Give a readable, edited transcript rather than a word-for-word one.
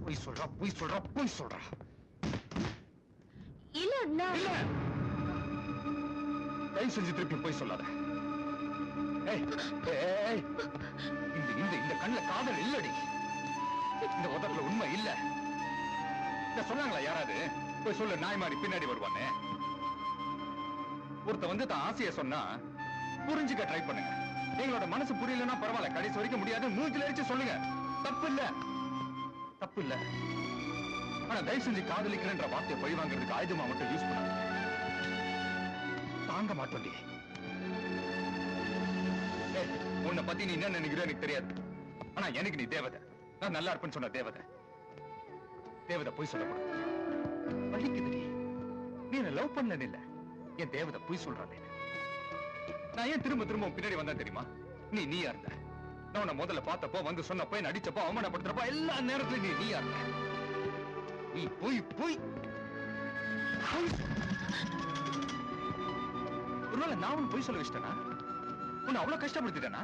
பொய் சொல்றா, பொய் சொல்றா, பொய் சொல்றா. இல்ல அண்ணா. இல்ல, தயவு செஞ்சு திருப்பி பொய் சொல்லாத. இந்த கண்ணுல காதல் இல்லடி, இந்த உதட்டுல உண்மை இல்ல. சொன்னாங்களா யாராவது போய் சொல்ல நாய் மாதிரி பின்னாடி வருவானே? ஒருத்த வந்து தான் ஆசைய சொன்னா புரிஞ்சுக்க ட்ரை பண்ணுங்க. எங்களோட மனசு புரியலன்னா பரவாயில்ல, கடைசி வரைக்கும் முடியாது மூஞ்சில அடிச்சு சொல்லுங்க. தப்பு இல்ல, தப்பு இல்ல. ஆனா தயவு செஞ்சு காதலிக்கிறேன்ற வார்த்தையை பழி வாங்குறதுக்கு ஆயுதமா மட்டும் யூஸ் பண்ணாங்க. தாங்க மாட்டோண்டி. உன்னை பத்தி நீ என்ன நினைக்கிறோ எனக்கு தெரியாது. ஆனா எனக்கு நீ தேவதை. நான் நல்லா இருப்பேன்னு சொன்ன தேவதை. தேவதை பொய் சொல்லக்கூடாது. வலிக்குதுடி. நீ என்ன லவ் பண்ணது இல்ல, என் தேவதை பொய் சொல்றானே. நான் ஏன் திரும்ப திரும்ப பின்னாடி வந்தா தெரியுமா? நீயா இருந்த. நான் உன்னை முதல்ல பார்த்தப்போ, வந்து சொன்னப்போ, நடிச்சப்போ, அவமானப்படுத்துறப்போ எல்லா நேரத்திலும் நீயா இருந்த. நீ பொய் பொய். ஒருவேளை நான் உன் பொய் சொல்ல வச்சிட்டேனா? உன்னை அவ்வளவு கஷ்டப்படுத்திட்டேனா?